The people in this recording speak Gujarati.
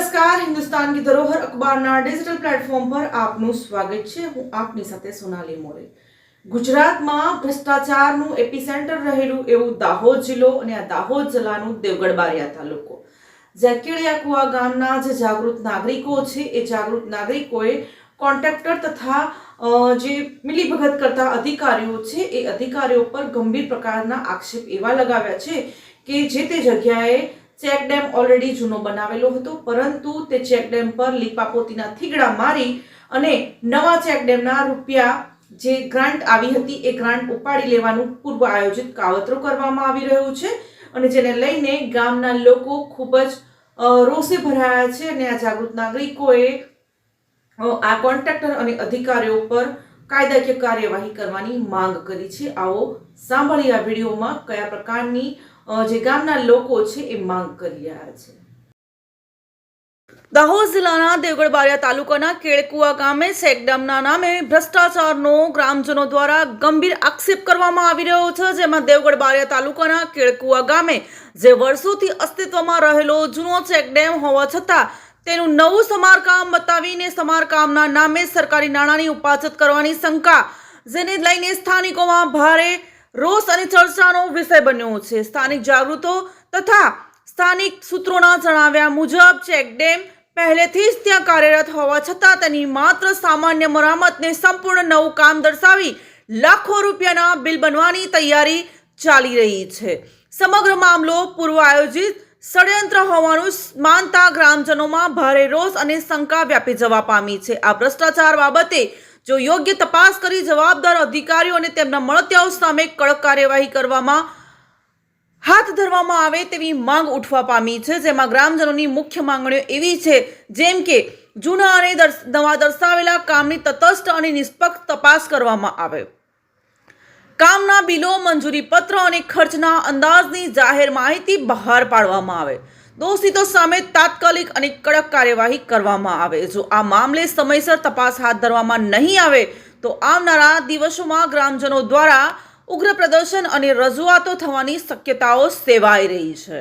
નમસ્કાર, હિન્દુસ્તાન की धरोहर અખબારના ડિજિટલ પ્લેટફોર્મ પર આપનું સ્વાગત છે। હું આપની સાથે સોનાલી મોરે। ગુજરાતમાં ભ્રષ્ટાચારનું એપિસેન્ટર રહેલું એવું દાહોદ જિલ્લો અને આ દાહોદ જિલ્લાનું દેવગઢ બારિયા તાલુકો, જ્યાં કેળિયાકુવા ગામના જે જાગૃત નાગરિકો છે એ જાગૃત નાગરિકોએ કોન્ટ્રાક્ટર તથા જે મિલીભગત કરતા અધિકારીઓ છે એ અધિકારીઓ પર ગંભીર પ્રકારના આક્ષેપ એવા લગાવ્યા છે કે જે તે જગ્યાએ ચેક ડેમ ઓલરેડી જૂનો બનાવેલો હતો, પરંતુ તે ચેક ડેમ પર લીપાપોતીના થીગડા મારી અને નવા ચેક ડેમના રૂપિયા જે ગ્રાન્ટ આવી હતી એ ગ્રાન્ટ ઉપાડી લેવાનું પૂર્વ આયોજિત કાવતરો કરવામાં આવી રહ્યું છે અને જેને લઈને ગામના લોકો ખૂબ જ રોષે ભરાયા છે અને આ જાગૃત નાગરિકોએ આ કોન્ટ્રાક્ટર અને અધિકારીઓ પર કાયદાકીય કાર્યવાહી કરવાની માંગ કરી છે। આવો સાંભળીએ આ વિડીયોમાં કયા પ્રકારની જે ગામના લોકો છે એ માંગ કરી રહ્યા છે। દાહોદ જિલ્લાના દેવગઢ બારિયા તાલુકાના કેળકુવા ગામે ચેક ડેમના નામે ભ્રષ્ટાચારનો ગ્રામજનો દ્વારા ગંભીર આક્ષેપ કરવામાં આવી રહ્યો છે, જેમાં દેવગઢ બારિયા તાલુકાના કેળકુવા ગામે જે વર્ષોથી અસ્તિત્વમાં રહેલો જૂનો ચેક ડેમ હોવા છતાં તેનું નવું સમારકામ બતાવીને સમારકામના નામે સરકારી નાણાંની ઉપાજત કરવાની શંકા, જેને લઈને સ્થાનિકોમાં ભારે રોષ અને ચર્ચાનો વિષય બન્યો છે। સ્થાનિક જાગૃતો તથા સ્થાનિક સૂત્રોના જણાવ્યા મુજબ ચેક ડેમ પહેલેથી જ ત્યાં કાર્યરત હોવા છતાં તેની માત્ર સામાન્ય મરામતને સંપૂર્ણ નવું કામ દર્શાવી લાખો રૂપિયાના બિલ બનવાની તૈયારી ચાલી રહી છે। સમગ્ર મામલો પૂર્વ આયોજિત ષડયંત્ર હોવાનું માનતા ગ્રામજનોમાં ભારે રોષ અને શંકા વ્યાપી જવા પામી છે। આ ભ્રષ્ટાચાર બાબતે જો યોગ્ય તપાસ કરી જવાબદાર અધિકારીઓ અને તેમના મળતિયાઓ સામે કડક કાર્યવાહી કરવામાં હાથ ધરવામાં આવે તેવી માંગ ઉઠવા પામી છે, જેમાં ગ્રામજનોની મુખ્ય માંગણીઓ એવી છે જેમ કે જૂના અને નવા દર્શાવેલા કામની તટસ્થ અને નિષ્પક્ષ તપાસ કરવામાં આવે, કામના બિલો, મંજૂરી પત્ર અને ખર્ચના અંદાજની જાહેર માહિતી બહાર પાડવામાં આવે, દોષિતો સામે તાત્કાલિક અને કડક કાર્યવાહી કરવામાં આવે। જો આ મામલે સમયસર તપાસ હાથ ધરવામાં નહીં આવે તો આવનારા દિવસોમાં ગ્રામજનો દ્વારા ઉગ્ર પ્રદર્શન અને રજૂઆતો થવાની શક્યતાઓ સેવાઈ રહી છે।